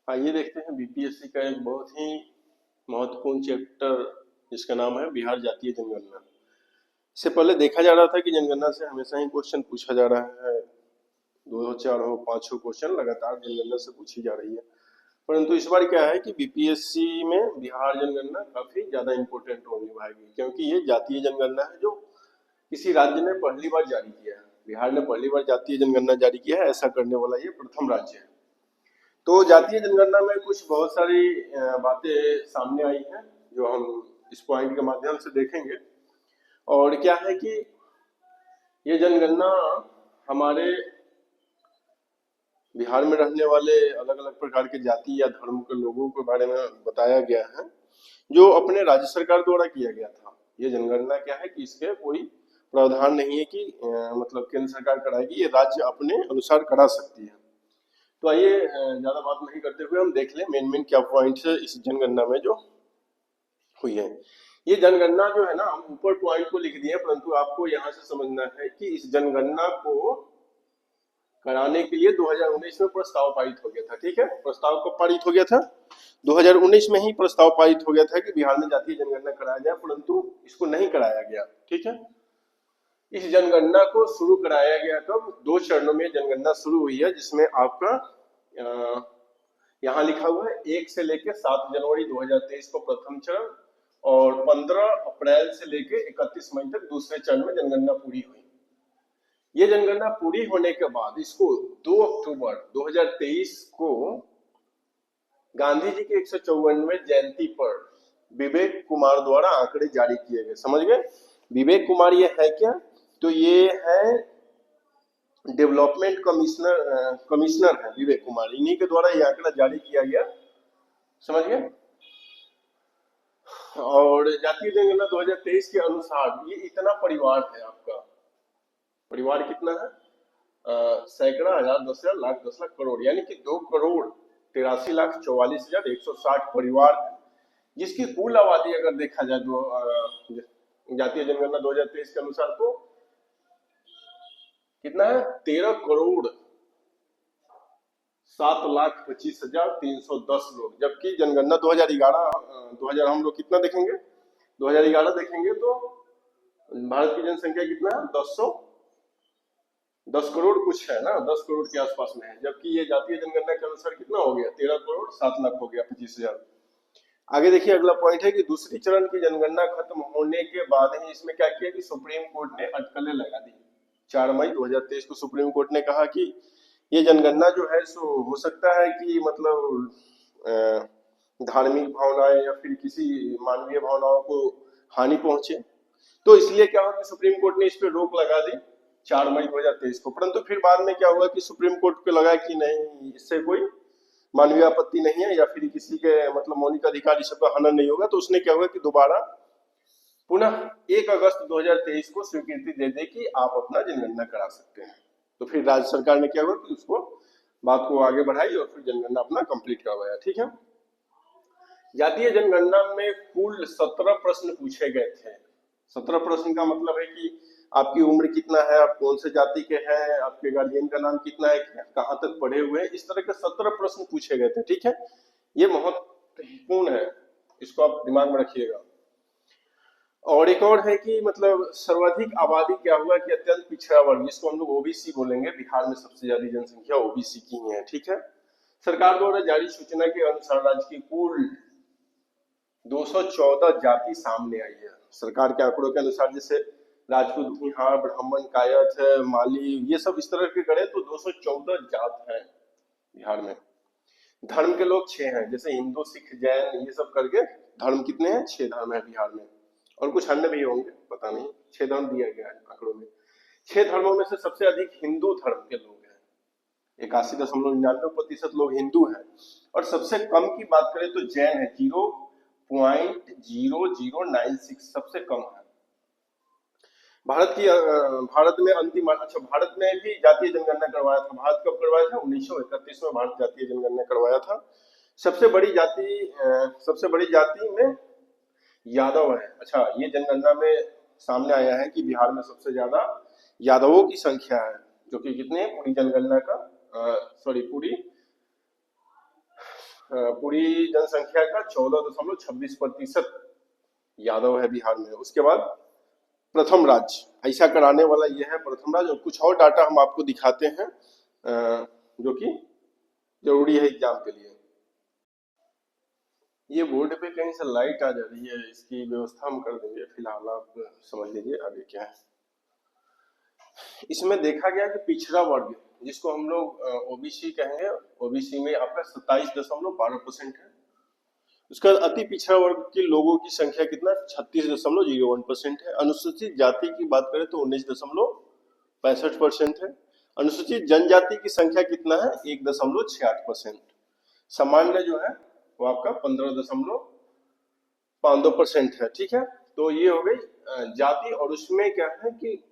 आइए देखते हैं बीपीएससी का एक बहुत ही महत्वपूर्ण चैप्टर जिसका नाम है बिहार जातीय जनगणना। इससे पहले देखा जा रहा था कि जनगणना से हमेशा ही क्वेश्चन पूछा जा रहा है, 2 हो 4 हो 5 हो क्वेश्चन लगातार जनगणना से पूछी जा रही है। परंतु इस बार क्या है कि बीपीएससी में बिहार जनगणना काफी ज्यादा इंपॉर्टेंट रोल निभाएगी, क्योंकि ये जातीय जनगणना है जो किसी राज्य ने पहली बार जारी किया है। बिहार ने पहली बार जातीय जनगणना जारी किया है, ऐसा करने वाला ये प्रथम राज्य है। तो जातीय जनगणना में कुछ बहुत सारी बातें सामने आई हैं जो हम इस पॉइंट के माध्यम से देखेंगे। और क्या है कि ये जनगणना हमारे बिहार में रहने वाले अलग अलग प्रकार के जाति या धर्म के लोगों के बारे में बताया गया है, जो अपने राज्य सरकार द्वारा किया गया था। ये जनगणना क्या है कि इसके कोई प्रावधान नहीं है कि मतलब केंद्र सरकार कराएगी, ये राज्य अपने अनुसार करा सकती है। तो आइए ज्यादा बात नहीं करते हुए हम देख लें मेन मेन क्या पॉइंट्स है इस जनगणना में जो हुई है। ये जनगणना जो है ना, हम ऊपर पॉइंट को लिख दिए, परंतु आपको यहाँ से समझना है कि इस जनगणना को कराने के लिए 2019 में प्रस्ताव पारित हो गया था। ठीक है, प्रस्ताव कब पारित हो गया था? 2019 में ही प्रस्ताव पारित हो गया था कि बिहार में जातीय जनगणना कराया जाए, परंतु इसको नहीं कराया गया। ठीक है, इस जनगणना को शुरू कराया गया कब? 2 चरणों में जनगणना शुरू हुई है, जिसमें आपका यहाँ लिखा हुआ है 1 से लेकर 7 जनवरी 2023 को प्रथम चरण और 15 अप्रैल से लेकर 31 मई तक दूसरे चरण में जनगणना पूरी हुई। ये जनगणना पूरी होने के बाद इसको 2 अक्टूबर 2023 को गांधी जी के 154वें जयंती पर विवेक कुमार द्वारा आंकड़े जारी किए गए। समझ गए? विवेक कुमार ये है क्या? तो ये है डेवलपमेंट कमिश्नर है विवेक कुमार, इन्हीं के द्वारा ये आंकड़ा जारी किया गया। समझ गए? और जातीय जनगणना 2023 के अनुसार ये इतना परिवार है आपका। परिवार कितना है? सैकड़ा, हजार, 10,000, लाख, 10 लाख, करोड़, यानी कि 2,83,44,160 परिवार है, जिसकी कुल आबादी अगर देखा जाए तो जातीय जनगणना 2023 के अनुसार तो कितना है? 13,07,25,310 लोग। जबकि जनगणना 2011 हम लोग कितना देखेंगे? 2011 देखेंगे तो भारत की जनसंख्या कितना है? 10 करोड़ कुछ है ना, 10 करोड़ के आसपास में है। जबकि ये जातीय जनगणना के अनुसार कितना हो गया? 13,07,00,000 हो गया, 25,000। आगे देखिए, अगला पॉइंट है कि दूसरी चरण की जनगणना खत्म होने के बाद ही इसमें क्या किया कि सुप्रीम कोर्ट ने अटकलें लगा दी। 4 मई 2023 को सुप्रीम कोर्ट ने कहा कि ये जनगणना जो है सो हो सकता है कि मतलब धार्मिक भावनाएं या फिर किसी मानवीय भावनाओं को हानि पहुंचे, तो इसलिए क्या हुआ कि सुप्रीम कोर्ट ने इस पर रोक लगा दी 4 मई 2023 को। परंतु फिर बाद में क्या हुआ कि सुप्रीम कोर्ट को लगा कि नहीं, इससे कोई मानवीय आपत्ति नहीं है या फिर किसी के मतलब मौलिक अधिकार इस सबका हनन नहीं होगा, तो उसने क्या हुआ कि दोबारा पुनः 1 अगस्त 2023 को स्वीकृति दे दी कि आप अपना जनगणना करा सकते हैं। तो फिर राज्य सरकार ने क्या हुआ कि उसको बात को आगे बढ़ाई और फिर जनगणना अपना कंप्लीट करवाया। ठीक है, जातीय जनगणना में कुल 17 प्रश्न पूछे गए थे। 17 प्रश्न का मतलब है कि आपकी उम्र कितना है, आप कौन से जाति के हैं, आपके गार्जियन का नाम कितना है, कहाँ तक पढ़े हुए हैं, इस तरह के 17 प्रश्न पूछे गए थे। ठीक है, ये महत्वपूर्ण है, इसको आप दिमाग में रखिएगा। और एक और है कि मतलब सर्वाधिक आबादी क्या हुआ कि अत्यंत पिछड़ा वर्ग, जिसको हम लोग ओबीसी बोलेंगे, बिहार में सबसे ज्यादा जनसंख्या ओबीसी की ही है। ठीक है, सरकार द्वारा जारी सूचना के अनुसार राज्य की कुल 214 जाति सामने आई है। सरकार के आंकड़ों के अनुसार जैसे राजपूत, भूमिहार, ब्राह्मण, कायस्थ, माली, ये सब इस तरह के गणे तो 214 जात है बिहार में। धर्म के लोग 6 हैं, जैसे हिंदू, सिख, जैन, ये सब करके धर्म कितने हैं? 6 धर्म है बिहार में, और कुछ अन्य भी होंगे, पता नहीं। 6 धर्म दिया गया है आंकड़ों में। 6 धर्मों में से सबसे अधिक हिंदू धर्म के लोग हैं, 81.99% लोग हिंदू हैं। और सबसे कम की बात करें तो जैन है, 0.0096 सबसे कम है। भारत में अंतिम, अच्छा, भारत में भी जातीय जनगणना करवाया था। भारत कब करवाया था? 1931 में भारत जातीय जनगणना करवाया था। सबसे बड़ी जाति में यादव है। अच्छा, ये जनगणना में सामने आया है कि बिहार में सबसे ज्यादा यादवों की संख्या है, जो कि कितने पूरी जनगणना का पूरी पूरी जनसंख्या का 14.26% यादव है बिहार में। उसके बाद प्रथम राज्य ऐसा कराने वाला ये है प्रथम राज्य। और कुछ और डाटा हम आपको दिखाते हैं जो कि जरूरी है एग्जाम के लिए। ये बोर्ड पे कहीं से लाइट आ जा रही है, इसकी व्यवस्था हम कर देंगे, फिलहाल आप समझ लीजिए आगे क्या है। इसमें देखा गया कि पिछड़ा वर्ग जिसको हम लोग ओबीसी कहेंगे, ओबीसी में आपका 27.12% है। उसका अति पिछड़ा वर्ग के लोगों की संख्या कितना 36.01% है। अनुसूचित जाति की बात करें तो 19.65% है। अनुसूचित जनजाति की संख्या कितना है 1.68%। सामान्य जो है वो आपका 15.52% है। ठीक है, तो ये हो गई जाति। और उसमें क्या है कि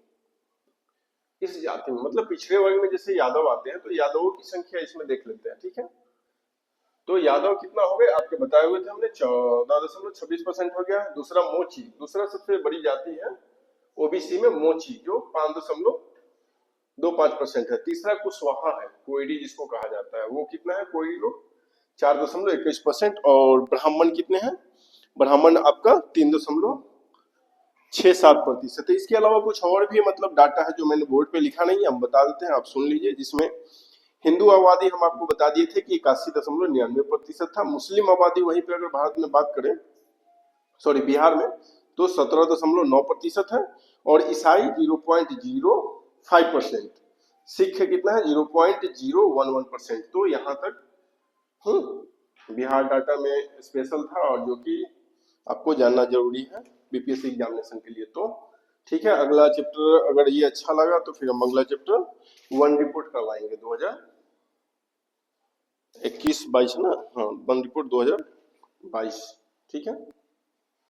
इस जाति में मतलब पिछड़े वर्ग में जैसे यादव आते हैं तो यादवों की संख्या इसमें देख लेते हैं। ठीक है, तो यादव कितना हो गए आपके बताए हुए थे हमने 14.26% हो गया। दूसरा मोची, दूसरा सबसे बड़ी जाति है ओबीसी में मोची जो 5.25% है। तीसरा कुशवाहा है, कोयडी जिसको कहा जाता है, वो कितना है कोयडी लोग 4.21%। और ब्राह्मण कितने हैं, ब्राह्मण आपका 3.67%। इसके अलावा कुछ और भी मतलब डाटा है जो मैंने बोर्ड पे लिखा नहीं है, हम बता देते हैं, आप सुन लीजिए। जिसमें हिंदू आबादी हम आपको बता दिए थे कि 81.99% था। मुस्लिम आबादी वहीं पे अगर भारत में बात करें, सॉरी बिहार में, तो 17.9% है। और ईसाई 0.05%। सिख कितना है 0.011%। तो यहाँ तक बिहार डाटा में स्पेशल था और जो कि आपको जानना जरूरी है बीपीएससी एग्जामिनेशन के लिए। तो ठीक है, अगला चैप्टर अगर ये अच्छा लगा तो फिर हम अगला चैप्टर 1 रिपोर्ट करवाएंगे 2021-22 ना, हाँ 1 रिपोर्ट 2022। ठीक है।